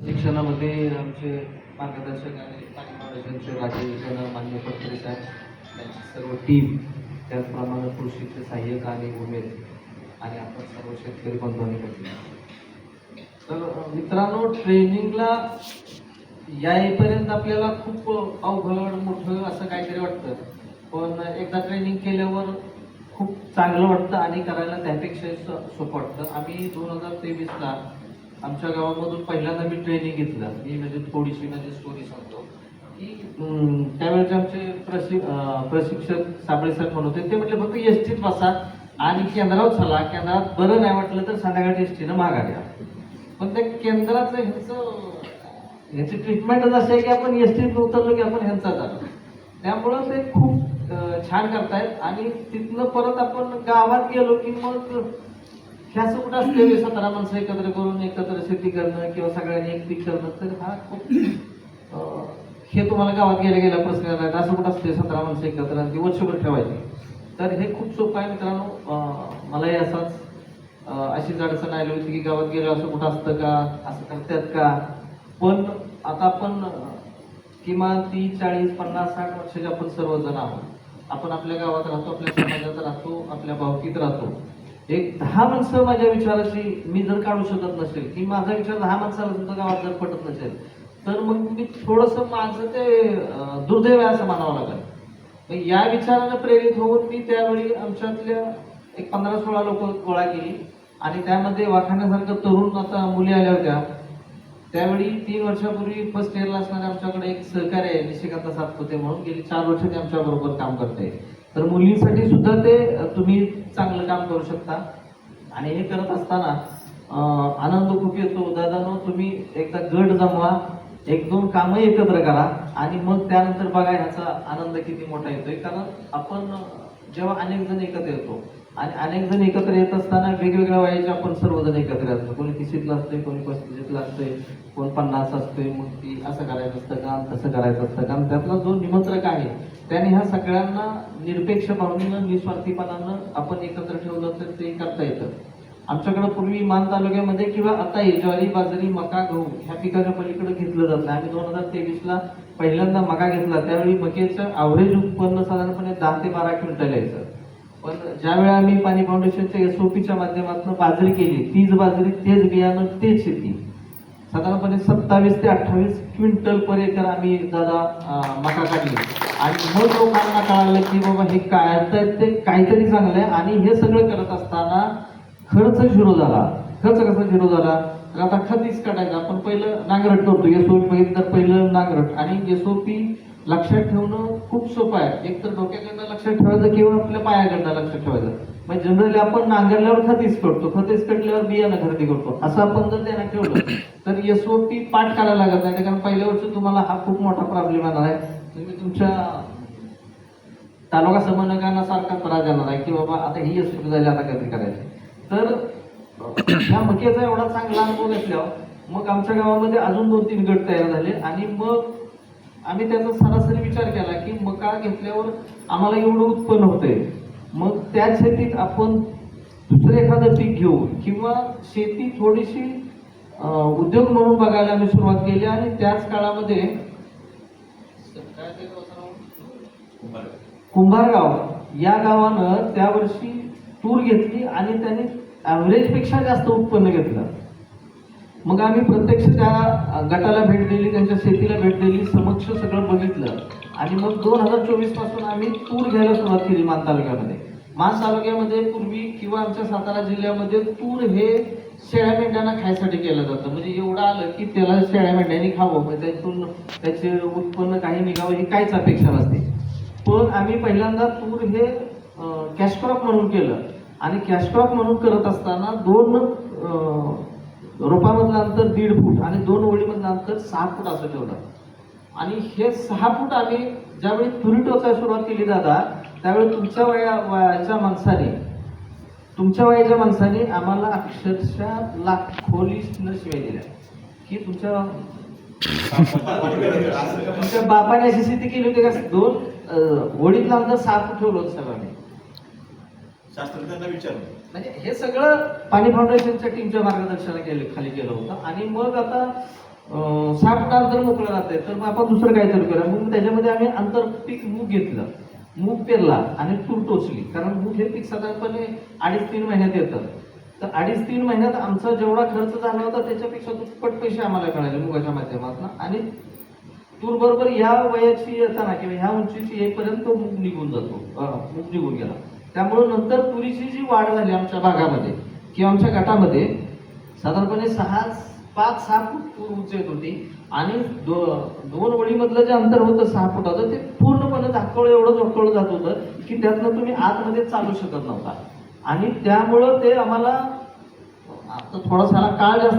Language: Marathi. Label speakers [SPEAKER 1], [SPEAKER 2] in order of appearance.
[SPEAKER 1] शिक्षणामध्ये आमचे मार्गदर्शक आणि फाउंडेशनचे राजेश मान्य फडतरे साहेब, त्यांची सर्व टीम, त्याचप्रमाणे कृषीचे सहाय्यक आणि उमेद आणि आपण सर्व शेतकरी बंधूंनी घेतले. तर मित्रांनो, ट्रेनिंगला यायपर्यंत आपल्याला खूप अवघड मोठं असं काहीतरी वाटतं, पण एकदा ट्रेनिंग केल्यावर खूप चांगलं वाटतं आणि करायला त्यापेक्षा सोपं वाटतं. आम्ही 2023ला आमच्या गावामधून पहिल्यांदा मी ट्रेनिंग घेतलं. मी म्हणजे थोडीशी माझी स्टोरी सांगतो की त्यावेळेचे आमचे प्रशिक्षक साबळे सर म्हणत होते, ते म्हटले फक्त एसटीत बसा आणि केंद्रावर चला, केंद्रात बरं नाही वाटलं तर संध्याकाळी एसटीनं माघारी या. पण त्या केंद्राचं ह्याची ट्रीटमेंटच अशी आहे की आपण एसटीत उतरलो की आपण ह्यांचा झालो. त्यामुळं ते खूप छान करतायत. आणि तिथनं परत आपण गावात गेलो की मग हे असं कुठं असते 17 माणसं एकत्र करून एकत्र शेती करणं किंवा सगळ्यांनी एक पीक करणं, तर हा खूप हे तुम्हाला गावात गेल्या प्रश्न नाही. असं कुठं असते 17 माणसं एकत्र आणि ती वर्षभर ठेवायची. तर हे खूप सोपं आहे मित्रांनो. मलाही अशीच अडचण आली होती की गावात गेलो असं कुठं असतं का, असं करतात का. पण आता आपण किमान 30, 40, 50, 60 वर्षाचे आपण सर्वजण आहोत. आपण आपल्या गावात राहतो, आपल्या समाजात राहतो, आपल्या भावकीत राहतो. एक 10 माणसं माझ्या विचाराची मी जर काढू शकत नसेल, की माझा विचार 10 माणसाला सुद्धा गावात जर पटत नसेल, तर मग मी थोडंसं माझं ते दुर्दैव आहे असं म्हणावं लागेल. या विचारानं प्रेरित होऊन मी त्यावेळी आमच्यातल्या एक 15-16 लोक गोळा केली आणि त्यामध्ये वाखाण्यासारखं तरुण आता मुली आल्या होत्या. त्यावेळी 3 वर्षापूर्वी फर्स्ट इयरला असणारे आमच्याकडे एक सहकारी आहे निशिकांत सातपुते म्हणून, गेली 4 वर्ष ते आमच्या बरोबर काम करते. तर मुलींसाठी सुद्धा ते तुम्ही चांगलं काम करू शकता. आणि हे करत असताना आनंद खूप येतो. दादानो, तुम्ही एकदा गट जमवा, 1-2 कामं एकत्र करा आणि मग त्यानंतर बघा ह्याचा आनंद किती मोठा येतोय. कारण आपण जेव्हा अनेक जण एकत्र येतो आणि अनेक जण एकत्र येत असताना वेगवेगळ्या वयाचे आपण सर्वजण एकत्र असतो. कोणी 30ला असतोय, कोणी 35ला असतोय, कोण 50 असतोय. मग ती असं करायचं असतं काम, तसं करायचं असतं काम. त्यातला जो निमंत्रक आहे त्याने ह्या सगळ्यांना निरपेक्ष भावनेनं, निस्वार्थीपणानं आपण एकत्र ठेवलं तर ते करता येतं. आमच्याकडे पूर्वी मान तालुक्यामध्ये किंवा आताही ज्वारी, बाजरी, मका, गहू ह्या पिकाच्या पलीकडे घेतलं जात नाही. आम्ही 2023ला पहिल्यांदा मका घेतला. त्यावेळी मकेचं ॲव्हरेज उत्पन्न साधारणपणे 10 ते 12 क्विंटल यायचं. पण ज्यावेळी आम्ही पाणी फाउंडेशनच्या SOPच्या माध्यमातून बाजरी केली, तीच बाजरी, तेच बियाणं, तेच शेती, साधारणपणे 27 ते 28 क्विंटल पर एकर आम्ही मका काढली. आणि मग लोकांना कळालं की बाबा हे काय ते काहीतरी चांगलं आहे. आणि हे सगळं करत असताना खर्च झिरो झाला. खर्च कसा झिरो झाला तर आता खतीच काढायचं. आपण पहिलं नांगरट करतो, SOP बघितलं तर पहिलं नांगरट. आणि SOP लक्षात ठेवणं खूप सोपं आहे. एक तर डोक्याकडनं लक्षात ठेवायचं किंवा आपल्या पायाकडनं लक्षात ठेवायचं. म्हणजे जनरली आपण नांगरल्यावर खतीच करतो, खतीच कटल्यावर बियाणं खरेदी करतो. असं आपण जर त्यांना ठेवलं तर SOP पाठ करायला लागत नाही. कारण पहिल्या वर्षी तुम्हाला हा खूप मोठा प्रॉब्लेम येणार आहे. तुम्ही तुमच्या तालुका समन्वयकांना सारखा त्रास देणार आहे की बाबा आता ही SOP झाली, आता काहीतरी करायचं. तर ह्या मक्याचा एवढा चांगला अनुभव घेतल्यावर मग आमच्या गावामध्ये अजून 2-3 गट तयार झाले. आणि मग आम्ही त्याचा सरासरी विचार केला की मका घेतल्यावर आम्हाला एवढं उत्पन्न होतंय, मग त्याच शेतीत आपण दुसरं एखादं पीक घेऊ किंवा शेती थोडीशी उद्योग म्हणून बघायला आम्ही सुरुवात केली. आणि त्याच काळामध्ये कुंभारगाव या गावानं त्या वर्षी तूर घेतली आणि त्याने ॲव्हरेज पेक्षा जास्त उत्पन्न घेतलं. मग आम्ही प्रत्यक्ष त्या गटाला भेट दिली, त्यांच्या शेतीला भेट दिली, समक्ष सगळं बघितलं. आणि मग 2024 पासून आम्ही तूर घ्यायला सुरुवात केली मान तालुक्यामध्ये. मान तालुक्यामध्ये पूर्वी किंवा आमच्या सातारा जिल्ह्यामध्ये तूर हे शेळ्या मेंढ्यांना खायसाठी केलं जातं. म्हणजे एवढं आलं की त्याला शेळ्या मेंढ्यांनी खावं, म्हणजे त्यातून त्याचे उत्पन्न काही निघावं ही काहीच अपेक्षा नसते. पण आम्ही पहिल्यांदा तूर हे कॅश क्रॉप म्हणून केलं. आणि कॅश क्रॉप म्हणून करत असताना 2 रोपामधलं अंतर 1.5 फूट आणि 2 ओळीमधलं अंतर 6 फूट असं ठेवलं. आणि हे 6 फूट आम्ही ज्यावेळी तुरी टोचायला सुरुवात केली दादा, त्यावेळी तुमच्या वयाच्या माणसाने आम्हाला अक्षरशः लाखो लिस्टनं शिवाय दिल्या की तुमच्या बापाने अशी स्थिती केली होती का 2 ओळीतलं अंतर 6 फूट ठेवलं होतं सगळ्यांनी.
[SPEAKER 2] शास्त्रज्ञांना विचारलं.
[SPEAKER 1] म्हणजे हे सगळं पाणी फाउंडेशनच्या टीमच्या मार्गदर्शनाखाली केलं होतं. आणि मग आता 6 फुटावर जर मोकळं राहतंय तर मग आपण दुसरं काहीतरी करूया. मग त्याच्यामध्ये आम्ही आंतरपीक मूग घेतलं, मूग पेरला आणि तूर टोचली. कारण मूग हे पीक साधारणपणे 2.5-3 महिन्यात येतं. तर 2.5-3 महिन्यात आमचा जेवढा खर्च झाला होता त्याच्यापेक्षा दुप्पट पैसे आम्हाला मिळाले मुगाच्या माध्यमातून. आणि तूर बरोबर या वयाची येताना किंवा ह्या उंचीची येईपर्यंत तो मूग निघून जातो, मूग निघून गेला. त्यामुळे नंतर तुरीची जी वाढ झाली आमच्या भागामध्ये किंवा आमच्या गटामध्ये साधारणपणे 5-6 फूट तूर उंच येत होती आणि दोन ओळीमधलं जे अंतर होतं 6 फुटाचं ते पूर्णपणे झाकळं एवढं झोकळं जात होतं की त्यातनं तुम्ही आतमध्ये चालू शकत नव्हता. आणि त्यामुळं ते आम्हाला आता थोडासा काळ जास्त